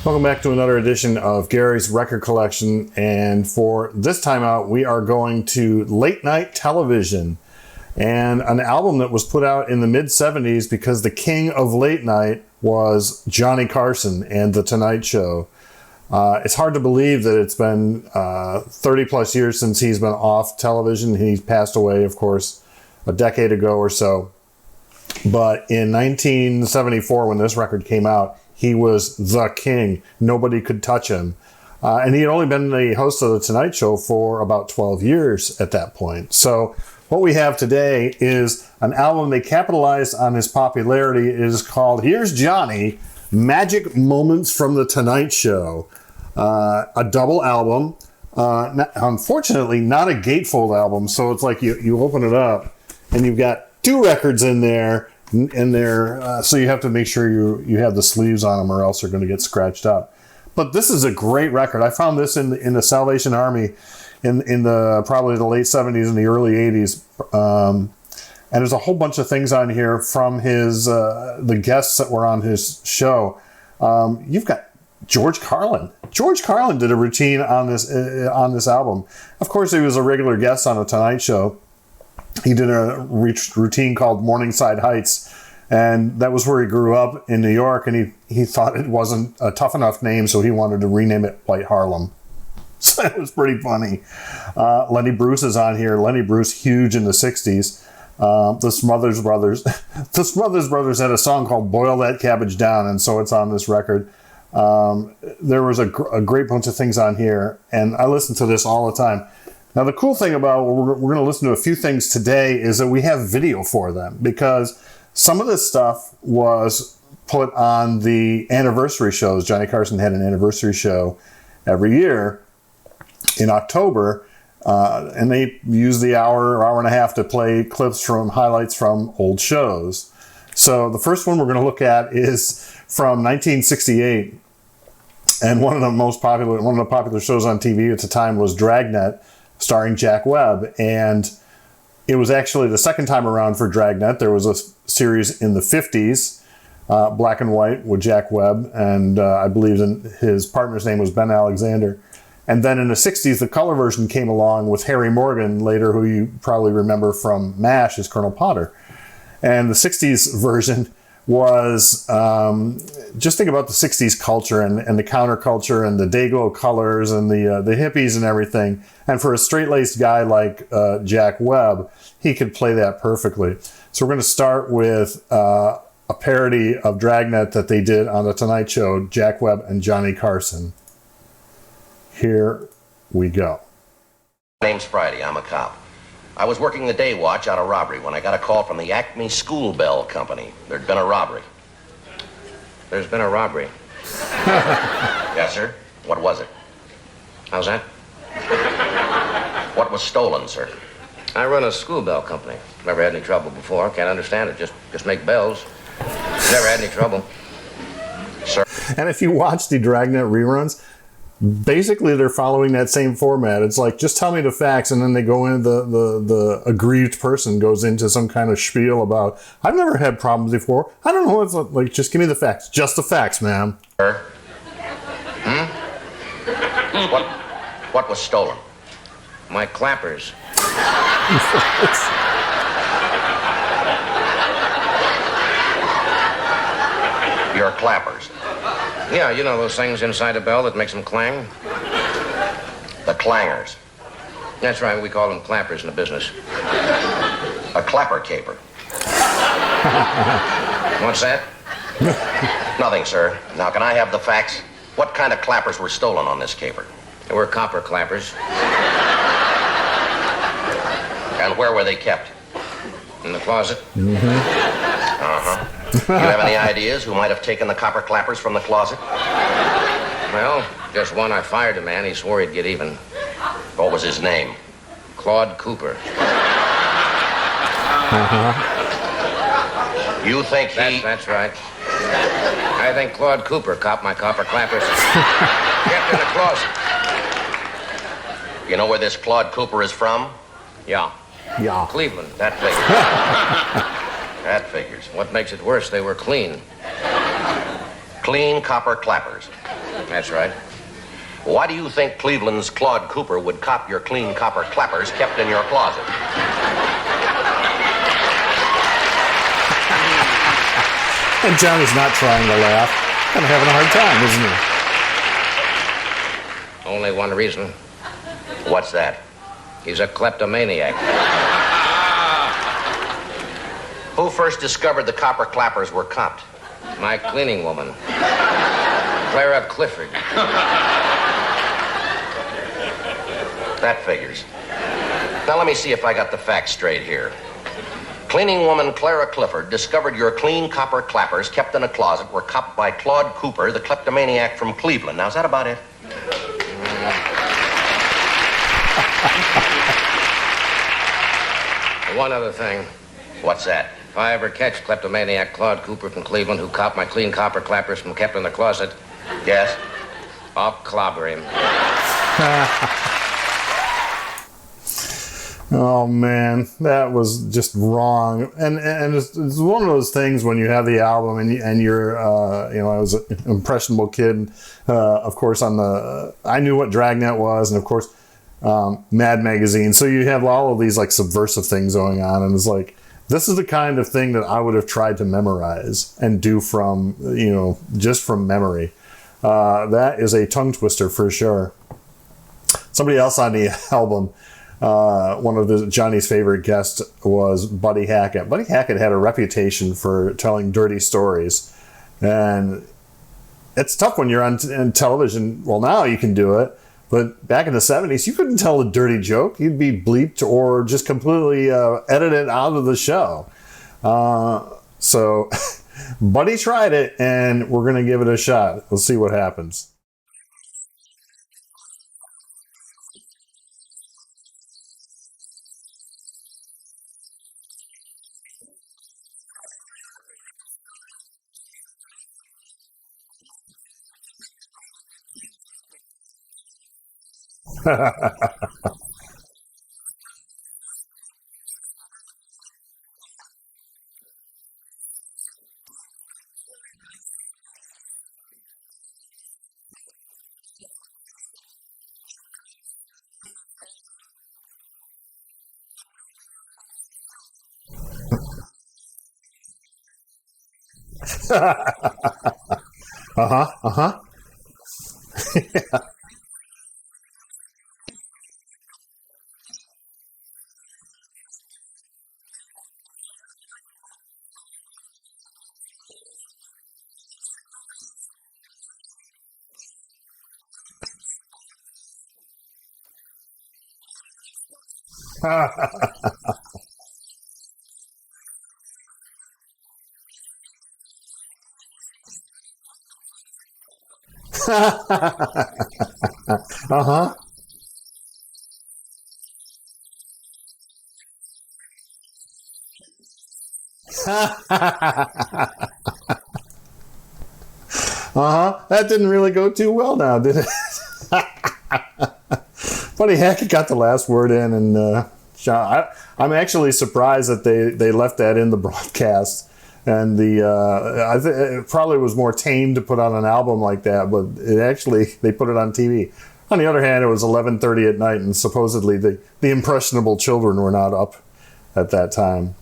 Welcome back to another edition of Gary's Record Collection, and for this time out we are going to late night television and an album that was put out in the mid-70s because the king of late night was Johnny Carson and The Tonight Show. It's hard to believe that it's been 30 plus years since he's been off television. He passed away, of course, a decade ago or so. But in 1974, when this record came out, he was the king. Nobody could touch him. And he had only been the host of The Tonight Show for about 12 years at that point. So what we have today is an album that capitalized on his popularity. It is called Here's Johnny, Magic Moments from The Tonight Show. A double album. Unfortunately, not a gatefold album. So it's like you open it up and you've got two records in there. So you have to make sure you have the sleeves on them, or else they're going to get scratched up. But this is a great record. I found this in the Salvation Army in the probably the late 70s and the early 80s. And there's a whole bunch of things on here from his the guests that were on his show. You've got George Carlin. George Carlin did a routine on this album. Of course, he was a regular guest on The Tonight Show. He did a routine called Morningside Heights, and that was where he grew up in New York, and he thought it wasn't a tough enough name, so he wanted to rename it White Harlem. So it was pretty funny. Lenny Bruce is on here. Lenny Bruce, huge in the 60s. The Smothers Brothers. The Smothers Brothers had a song called Boil That Cabbage Down, and so it's on this record. There was a great bunch of things on here, and I listen to this all the time. Now, the cool thing about, we're going to listen to a few things today, is that we have video for them, because some of this stuff was put on the anniversary shows. Johnny Carson had an anniversary show every year in October, and they use the hour or hour and a half to play clips from highlights from old shows. So the first one we're going to look at is from 1968, and one of the popular shows on TV at the time was Dragnet, starring Jack Webb. And it was actually the second time around for Dragnet. There was a series in the 50s, black and white, with Jack Webb, and I believe his partner's name was Ben Alexander. And then in the 60s, the color version came along with Harry Morgan, later, who you probably remember from MASH as Colonel Potter. And the 60s version was, just think about the 60s culture and the counterculture and the Dayglow colors and the hippies and everything. And for a straight-laced guy like Jack Webb, he could play that perfectly. So we're going to start with a parody of Dragnet that they did on The Tonight Show, Jack Webb and Johnny Carson. Here we go. My name's Friday. I'm a cop. I was working the day watch out of robbery when I got a call from the Acme School Bell Company. There'd been a robbery. There's been a robbery. Yes, sir. What was it? How's that? What was stolen, sir? I run a school bell company. Never had any trouble before. Can't understand it. Just make bells. Never had any trouble. Sir. And if you watch the Dragnet reruns, basically they're following that same format. It's like, just tell me the facts, and then they go into the aggrieved person goes into some kind of spiel about, I've never had problems before. I don't know what it's like. Just give me the facts. Just the facts, ma'am. Sir? What was stolen? My clappers. Your clappers. Yeah, you know those things inside a bell that makes them clang? The clangers. That's right, we call them clappers in the business. A clapper caper. What's that? Nothing, sir. Now, can I have the facts? What kind of clappers were stolen on this caper? They were copper clappers. And where were they kept? In the closet. Mm-hmm. Uh-huh. Do you have any ideas who might have taken the copper clappers from the closet? Well, just one. I fired a man. He swore he'd get even. What was his name? Claude Cooper. Uh-huh. You think he... That's right. I think Claude Cooper copped my copper clappers. Kept in the closet. You know where this Claude Cooper is from? Yeah. Yeah. Cleveland. That figures. That figures. What makes it worse, they were clean. Clean copper clappers. That's right. Why do you think Cleveland's Claude Cooper would cop your clean copper clappers kept in your closet? And Johnny's not trying to laugh. Kind of having a hard time, isn't he? Only one reason. What's that? He's a kleptomaniac. Who first discovered the copper clappers were copped? My cleaning woman, Clara Clifford. That figures. Now let me see if I got the facts straight here. Cleaning woman Clara Clifford discovered your clean copper clappers kept in a closet were copped by Claude Cooper, the kleptomaniac from Cleveland. Now, is that about it? One other thing. What's that? If I ever catch kleptomaniac Claude Cooper from Cleveland who copped my clean copper clappers from kept in the closet, Yes? I'll clobber him. Oh man, that was just wrong. And it's one of those things when you have the album and you're I was an impressionable kid. Of course, I knew what Dragnet was, and of course, Mad Magazine. So you have all of these like subversive things going on, and it's like this is the kind of thing that I would have tried to memorize and do from just from memory. That is a tongue twister for sure. Somebody else on the album. One of Johnny's favorite guests was Buddy Hackett. Buddy Hackett had a reputation for telling dirty stories. And it's tough when you're on television. Well, now you can do it. But back in the 70s, you couldn't tell a dirty joke. You'd be bleeped or just completely edited out of the show. So Buddy tried it, and we're going to give it a shot. We'll see what happens. Uh-huh. Uh-huh. That didn't really go too well now, did it? Buddy Hackett got the last word in, and I'm actually surprised that they left that in the broadcast. And I think it probably was more tame to put on an album like that, but they put it on TV. On the other hand, it was 11:30 at night, and supposedly the impressionable children were not up at that time.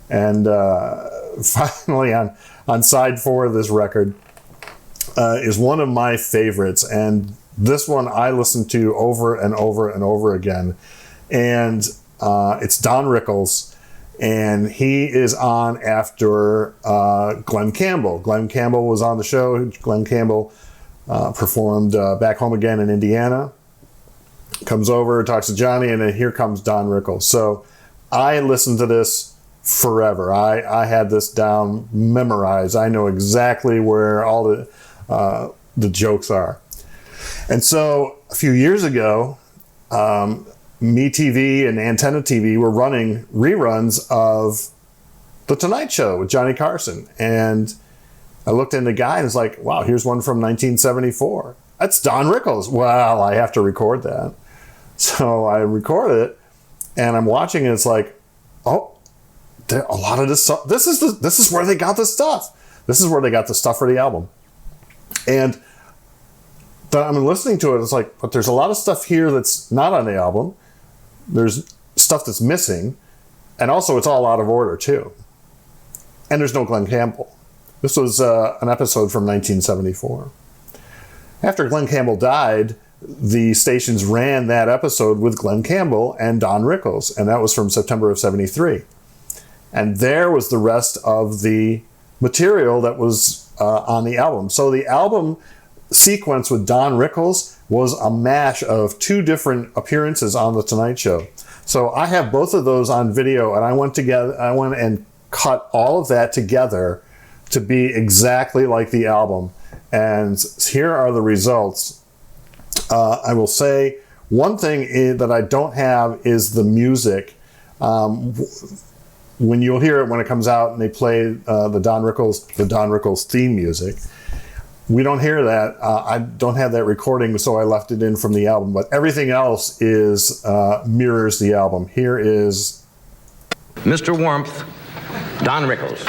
And finally, on side 4 of this record is one of my favorites, and this one I listened to over and over and over again. And it's Don Rickles. And he is on after Glenn Campbell. Glenn Campbell was on the show. Glenn Campbell performed Back Home Again in Indiana. Comes over, talks to Johnny, and then here comes Don Rickles. So I listened to this forever. I had this down memorized. I know exactly where all the jokes are. And so a few years ago, MeTV and Antenna TV were running reruns of The Tonight Show with Johnny Carson. And I looked in the guide and it's like, wow, here's one from 1974. That's Don Rickles. Well, I have to record that. So I recorded it and I'm watching it. It's like, oh, a lot of this stuff. This is where they got the stuff. This is where they got the stuff for the album. And I'm listening to it, it's like, but there's a lot of stuff here that's not on the album. There's stuff that's missing. And also, it's all out of order, too. And there's no Glen Campbell. This was an episode from 1974. After Glen Campbell died, the stations ran that episode with Glen Campbell and Don Rickles, and that was from September of 73. And there was the rest of the material that was on the album. So the album sequence with Don Rickles was a mash of 2 different appearances on The Tonight Show. So I have both of those on video, and I went and cut all of that together to be exactly like the album. And here are the results. I will say one thing that I don't have is the music. When you'll hear it when it comes out and they play the Don Rickles theme music, we don't hear that. I don't have that recording, so I left it in from the album. But everything else is mirrors the album. Here is Mr. Warmth, Don Rickles.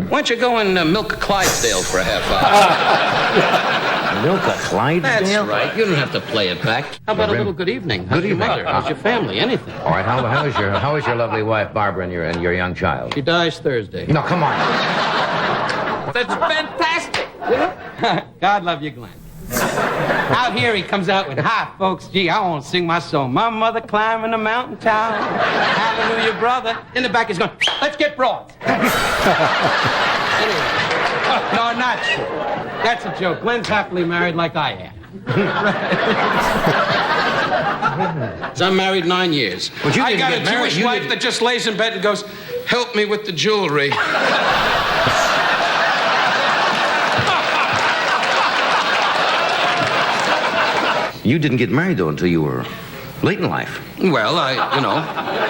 Why don't you go and milk a Clydesdale for a half hour? Milk a Clydesdale? That's right. You don't have to play it back. How about a little good evening? How's your mother? How's your family? Anything. All right, how is your lovely wife, Barbara, and your young child? She dies Thursday. No, come on. That's fantastic. God love you, Glenn. Out here, he comes out with, "Hi, folks. Gee, I want to sing my song. My mother climbing the mountain tower. Hallelujah, brother." In the back, he's going, "Let's get broad." Anyway. No, not true. That's a joke. Glenn's happily married like I am. So I'm married 9 years. But you I didn't got a get married. Jewish wife that just lays in bed and goes, "Help me with the jewelry." You didn't get married, though, until you were late in life. Well,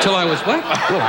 till I was what? Well,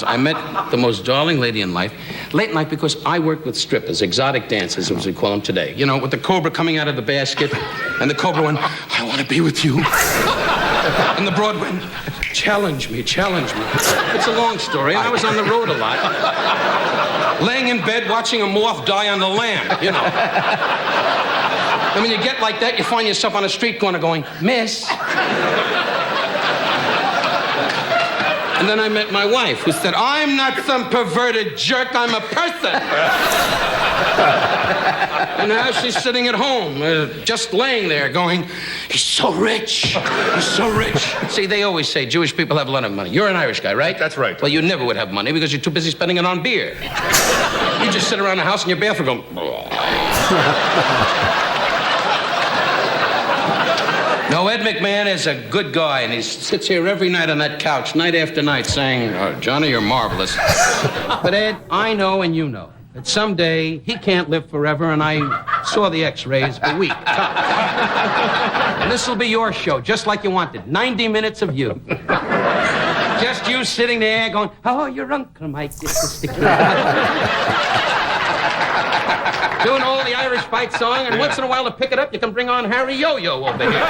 I met the most darling lady in life. Late in life because I worked with strippers, exotic dancers, as we call them today. You know, with the cobra coming out of the basket, and the cobra went, "I want to be with you." And the broad went, challenge me. It's a long story, and I was on the road a lot. Laying in bed watching a moth die on the lamp, you know. And when you get like that, you find yourself on a street corner going, "Miss." And then I met my wife, who said, "I'm not some perverted jerk, I'm a person." And now she's sitting at home, just laying there going, "He's so rich, he's so rich." See, they always say Jewish people have a lot of money. You're an Irish guy, right? That's right. Well, you never would have money because you're too busy spending it on beer. You just sit around the house in your bathroom going, No, Ed McMahon is a good guy, and he sits here every night on that couch, night after night, saying, "Oh, Johnny, you're marvelous." But Ed, I know and you know that someday he can't live forever, and I saw the x-rays a week. And this will be your show, just like you wanted. 90 minutes of you. Just you sitting there going, "Oh, your Uncle Mike, this is the kid." Doing all the Irish fight song, and once in a while to pick it up, you can bring on Harry Yo-Yo over here.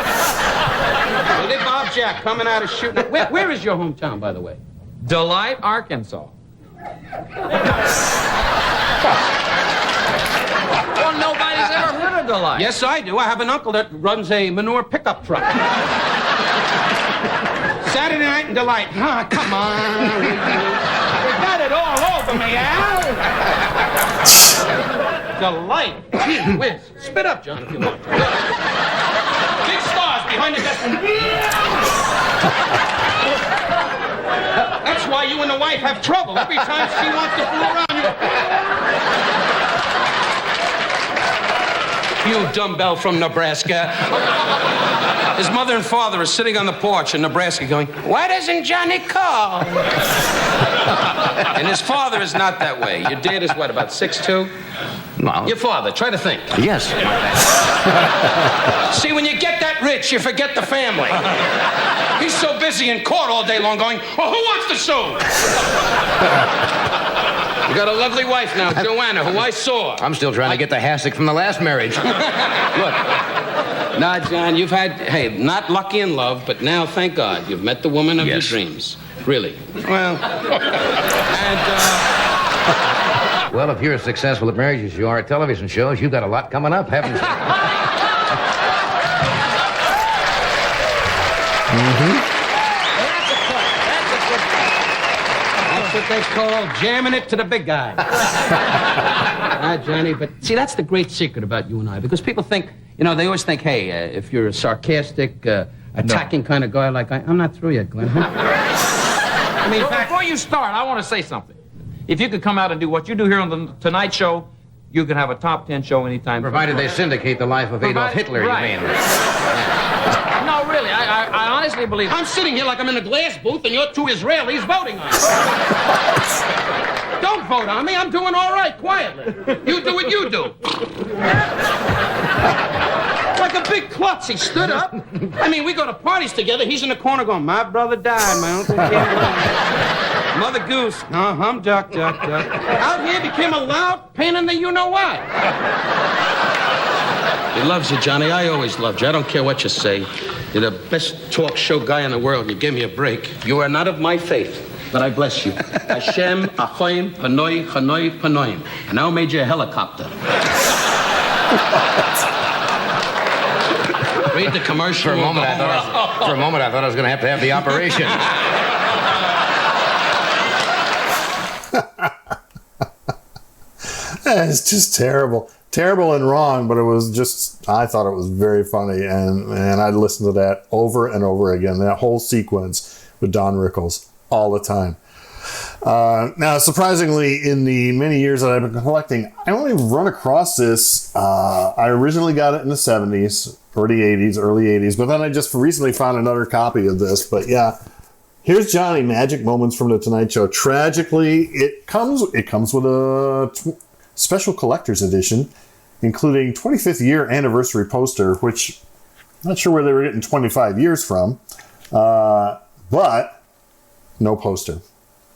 Little Bob Jack coming out of shooting. Where is your hometown, by the way? Delight, Arkansas. Well, nobody's ever heard of Delight. Yes, I do. I have an uncle that runs a manure pickup truck. Saturday night in Delight. Ah, come on. You got it all over me, Al. Delight. Gee whiz. Spit up, John, if you want. Big stars behind the desk. That's why you and the wife have trouble. Every time she wants to fool around you. You dumbbell from Nebraska. His mother and father are sitting on the porch in Nebraska going, "Why doesn't Johnny call?" And his father is not that way. Your dad is what, about 6'2"? Well, Your father, try to think. yes. See, when you get that rich, you forget the family. He's so busy in court all day long going, "Oh, who wants the suit?" You got a lovely wife now, Joanna, who I saw. I'm still trying to get the hassock from the last marriage. Look. Nah, John, you've had, hey, not lucky in love, but now, thank God, you've met the woman of your dreams. Really. Well, Well, if you're as successful at marriage as you are at television shows, you've got a lot coming up, haven't you? That's what they call jamming it to the big guy. Johnny, but see, that's the great secret about you and I, because people think, you know, they always think, hey, if you're a sarcastic, attacking kind of guy like I'm not through yet, Glenn. I mean, before you start, I want to say something. If you could come out and do what you do here on the Tonight Show, you could have a top 10 show anytime. Provided they syndicate the life of Adolf Hitler, right. you mean? No, really, I honestly believe... I'm sitting here like I'm in a glass booth and you're two Israelis voting on me. Don't vote on me. I'm doing all right, quietly. You do what you do. Like a big klutz, he stood up. I mean, we go to parties together. He's in the corner going, my brother died, my uncle came Mother Goose, duck. Out here became a loud pain in the you-know-what. He loves you, Johnny. I always loved you. I don't care what you say. You're the best talk show guy in the world. You gave me a break. You are not of my faith, but I bless you. Hashem, Achoim, Panoi, Chanoi, Panoim. I now made you a helicopter. Read the commercial. For a moment, I thought I was going to have the operation. It's just terrible and wrong, but it was just, I thought it was very funny, and I'd listen to that over and over again, that whole sequence with Don Rickles all the time. Now, surprisingly, in the many years that I've been collecting, I only run across this. I originally got it in the 70s, early 80s, but then I just recently found another copy of this. But yeah, here's Johnny, Magic Moments from the Tonight Show. Tragically, it comes with a special collector's edition, including 25th year anniversary poster, which I'm not sure where they were getting 25 years from, but no poster.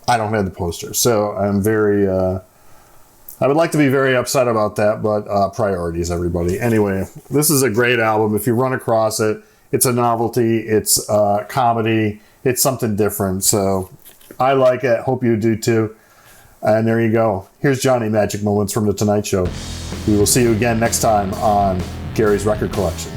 I don't have the poster, so I'm very, I would like to be very upset about that, but priorities, everybody. Anyway, this is a great album. If you run across it, it's a novelty, it's comedy, it's something different, so I like it. Hope you do too. And there you go. Here's Johnny, Magic Moments from the Tonight Show. We will see you again next time on Gary's Record Collection.